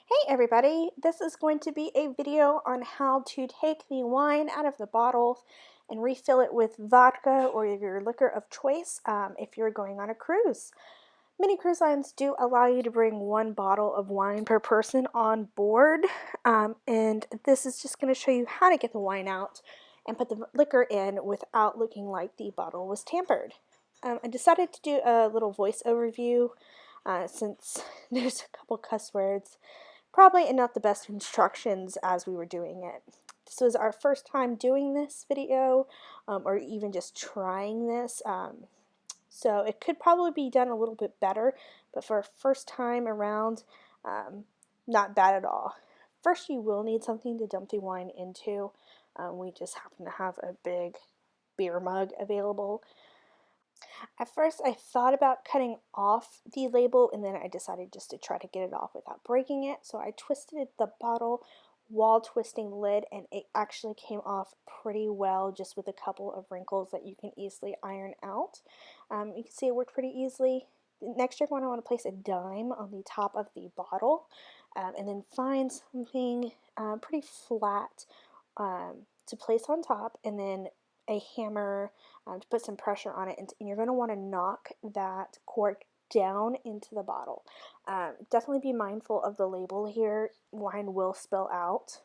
Hey everybody, this is going to be a video on how to take the wine out of the bottle and refill it with vodka or your liquor of choice if you're going on a cruise. Many cruise lines do allow you to bring one bottle of wine per person on board, and this is just going to show you how to get the wine out and put the liquor in without looking like the bottle was tampered. I decided to do a little voice overview since there's a couple cuss words probably not the best instructions as we were doing it. This was our first time doing this video, or even just trying this, so it could probably be done a little bit better, but for a first time around, not bad at all. First, you will need something to dump the wine into. We just happen to have a big beer mug available. At first, I thought about cutting off the label, and then I decided just to try to get it off without breaking it. So I twisted the bottle while twisting the lid, and it actually came off pretty well, just with a couple of wrinkles that you can easily iron out. You can see it worked pretty easily. Next, you're going to want to place a dime on the top of the bottle, and then find something pretty flat to place on top, and then a hammer to put some pressure on it, and you're going to want to knock that cork down into the bottle. Definitely be mindful of the label here. Wine will spill out,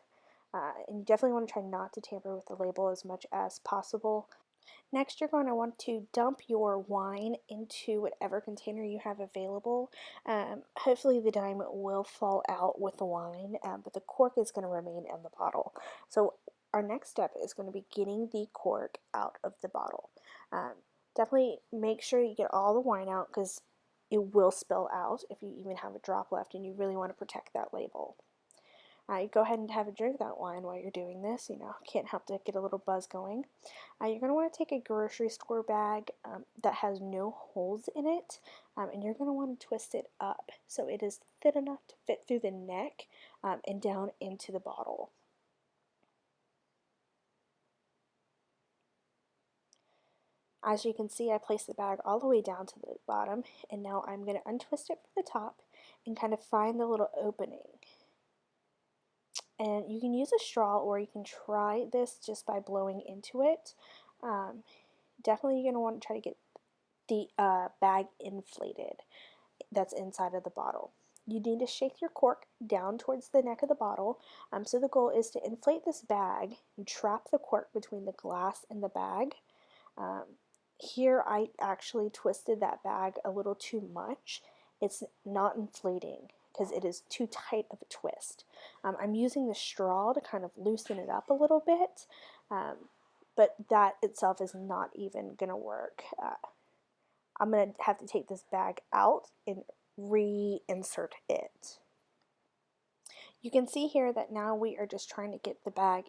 and you definitely want to try not to tamper with the label as much as possible. Next, you're going to want to dump your wine into whatever container you have available. Hopefully the dime will fall out with the wine, but the cork is going to remain in the bottle. So our next step is going to be getting the cork out of the bottle. Definitely make sure you get all the wine out because it will spill out if you even have a drop left, and you really want to protect that label. You go ahead and have a drink of that wine while you're doing this. Can't help to get a little buzz going. You're going to want to take a grocery store bag that has no holes in it, and you're going to want to twist it up so it is thin enough to fit through the neck and down into the bottle. As you can see, I placed the bag all the way down to the bottom, and now I'm going to untwist it from the top and kind of find the little opening. And you can use a straw, or you can try this just by blowing into it. Definitely you're going to want to try to get the bag inflated that's inside of the bottle. You need to shake your cork down towards the neck of the bottle. So the goal is to inflate this bag and trap the cork between the glass and the bag. Here I actually twisted that bag a little too much. It's not inflating because it is too tight of a twist. I'm using the straw to kind of loosen it up a little bit, but that itself is not even going to work. I'm going to have to take this bag out and reinsert it. You can see here that now we are just trying to get the bag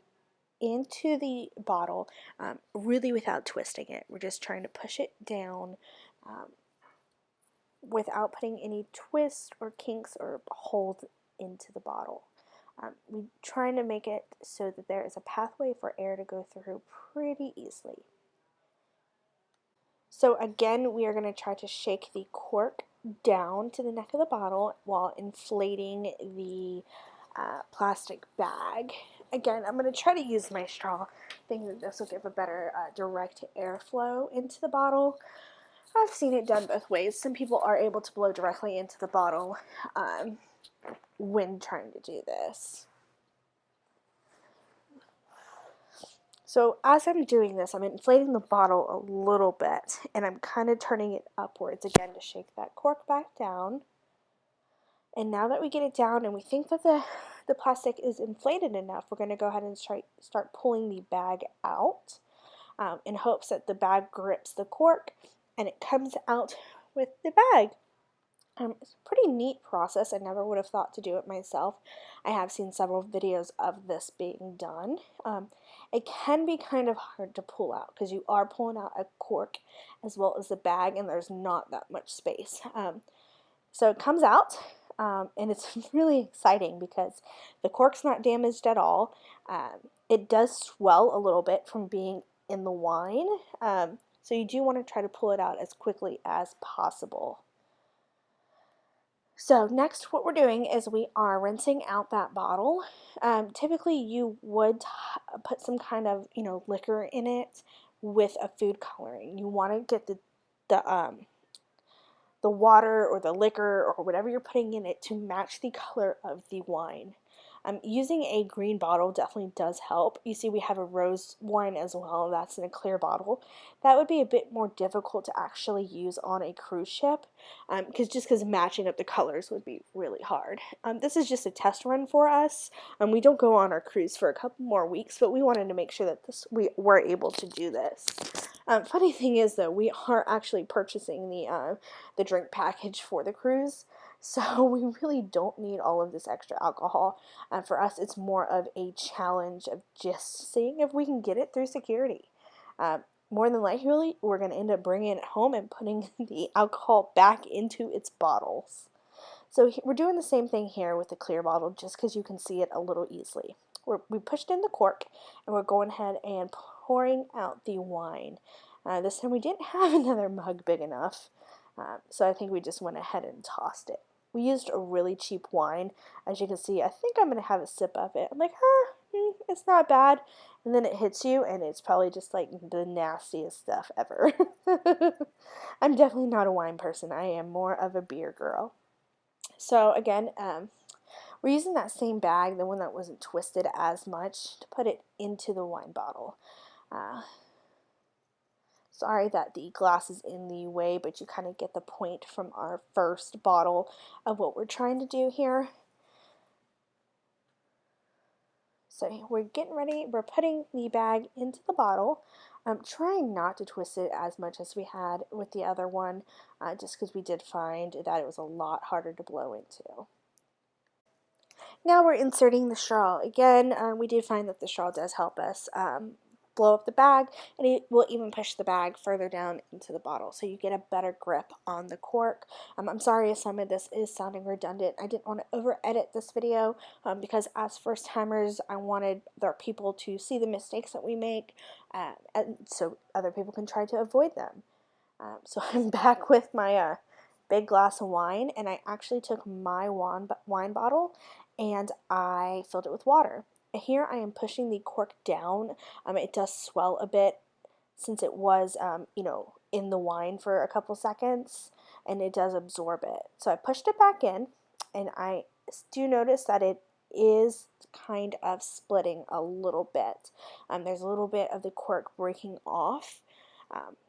into the bottle, really without twisting it. We're just trying to push it down without putting any twists or kinks or holes into the bottle. We're trying to make it so that there is a pathway for air to go through pretty easily. So again, we are going to try to shake the cork down to the neck of the bottle while inflating the plastic bag. Again, I'm going to try to use my straw, thinking that this will give a better direct airflow into the bottle. I've seen it done both ways. Some people are able to blow directly into the bottle when trying to do this. So as I'm doing this, I'm inflating the bottle a little bit, and I'm kind of turning it upwards again to shake that cork back down. And now that we get it down and we think that the plastic is inflated enough, we're going to go ahead and start pulling the bag out in hopes that the bag grips the cork and it comes out with the bag. It's a pretty neat process. I never would have thought to do it myself. I have seen several videos of this being done. It can be kind of hard to pull out because you are pulling out a cork as well as the bag, and there's not that much space. So it comes out, and it's really exciting because the cork's not damaged at all. It does swell a little bit from being in the wine, so you do want to try to pull it out as quickly as possible. So next what we're doing is we are rinsing out that bottle. Typically you would put some kind of, liquor in it with a food coloring. You want to get the water or the liquor or whatever you're putting in it to match the color of the wine. Using a green bottle definitely does help. You see we have a rose wine as well, that's in a clear bottle. That would be a bit more difficult to actually use on a cruise ship because matching up the colors would be really hard. This is just a test run for us. We don't go on our cruise for a couple more weeks, but we wanted to make sure that we were able to do this. Funny thing is though, we are actually purchasing the drink package for the cruise. So we really don't need all of this extra alcohol. For us, it's more of a challenge of just seeing if we can get it through security. More than likely, we're going to end up bringing it home and putting the alcohol back into its bottles. So we're doing the same thing here with the clear bottle just because you can see it a little easily. We pushed in the cork and we're going ahead and pouring out the wine. This time we didn't have another mug big enough, so I think we just went ahead and tossed it. We used a really cheap wine. As you can see, I think I'm going to have a sip of it. I'm like, it's not bad. And then it hits you, and it's probably just like the nastiest stuff ever. I'm definitely not a wine person. I am more of a beer girl. So again, we're using that same bag, the one that wasn't twisted as much, to put it into the wine bottle. Sorry that the glass is in the way, but you kind of get the point from our first bottle of what we're trying to do here. So we're getting ready, we're putting the bag into the bottle. I'm trying not to twist it as much as we had with the other one, just because we did find that it was a lot harder to blow into. Now we're inserting the straw. Again, we did find that the straw does help us blow up the bag, and it will even push the bag further down into the bottle so you get a better grip on the cork. I'm sorry if some of this is sounding redundant. I didn't want to over edit this video because as first timers I wanted other people to see the mistakes that we make and so other people can try to avoid them. So I'm back with my big glass of wine, and I actually took my wine bottle and I filled it with water. Here I am pushing the cork down. It does swell a bit since it was, in the wine for a couple seconds, and it does absorb it. So I pushed it back in, and I do notice that it is kind of splitting a little bit. There's a little bit of the cork breaking off.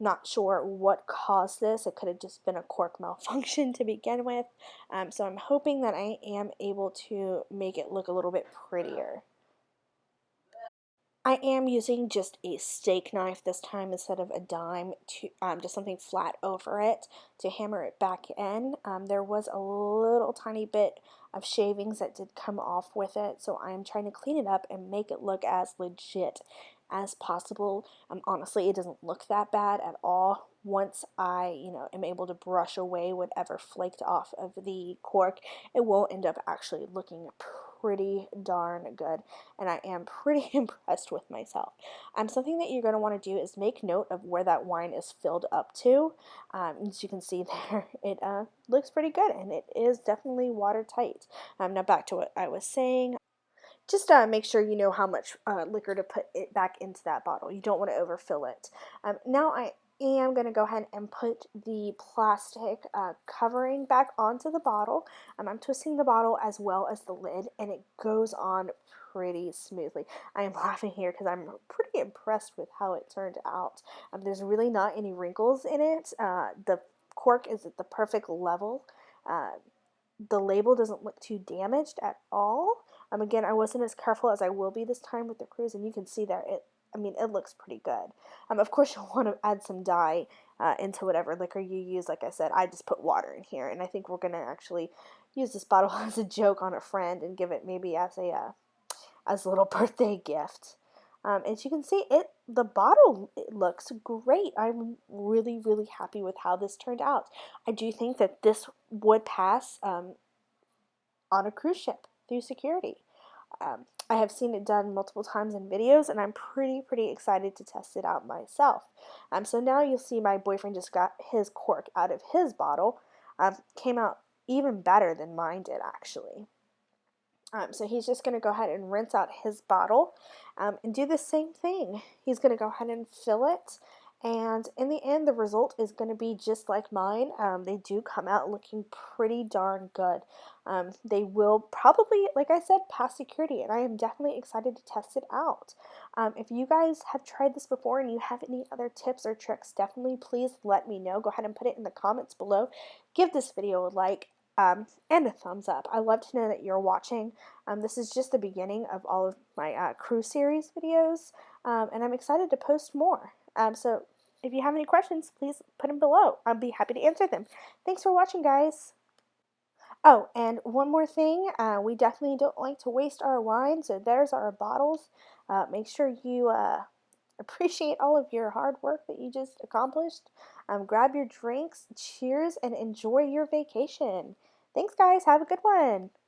Not sure what caused this. It could have just been a cork malfunction to begin with. So I'm hoping that I am able to make it look a little bit prettier. I am using just a steak knife this time instead of a dime, to just something flat over it to hammer it back in. There was a little tiny bit of shavings that did come off with it, so I'm trying to clean it up and make it look as legit as possible. Honestly, it doesn't look that bad at all. Once I, am able to brush away whatever flaked off of the cork, it will end up actually looking pretty darn good, and I am pretty impressed with myself. Something that you're going to want to do is make note of where that wine is filled up to. As you can see there, it looks pretty good, and it is definitely watertight. Now back to what I was saying. Just make sure you know how much liquor to put it back into that bottle. You don't want to overfill it. Now I am going to go ahead and put the plastic covering back onto the bottle. I'm twisting the bottle as well as the lid, and it goes on pretty smoothly. I am laughing here because I'm pretty impressed with how it turned out. There's really not any wrinkles in it. The cork is at the perfect level. The label doesn't look too damaged at all. Again, I wasn't as careful as I will be this time with the cruise, and you can see there, it looks pretty good. Of course, you'll want to add some dye into whatever liquor you use. Like I said, I just put water in here, and I think we're going to actually use this bottle as a joke on a friend and give it maybe as a little birthday gift. As you can see, the bottle looks great. I'm really, really happy with how this turned out. I do think that this would pass on a cruise ship through security. I have seen it done multiple times in videos, and I'm pretty excited to test it out myself. So now you'll see my boyfriend just got his cork out of his bottle. Came out even better than mine did, actually. So he's just going to go ahead and rinse out his bottle and do the same thing. He's going to go ahead and fill it. And in the end, the result is going to be just like mine. They do come out looking pretty darn good. They will probably, like I said, pass security, and I am definitely excited to test it out. If you guys have tried this before and you have any other tips or tricks, definitely please let me know. Go ahead and put it in the comments below. Give this video a like and a thumbs up. I love to know that you're watching. This is just the beginning of all of my cruise series videos, and I'm excited to post more. So if you have any questions, please put them below. I'll be happy to answer them. Thanks for watching, guys. Oh, and one more thing, we definitely don't like to waste our wine, so there's our bottles. Make sure you appreciate all of your hard work that you just accomplished. Grab your drinks, cheers, and enjoy your vacation. Thanks, guys. Have a good one.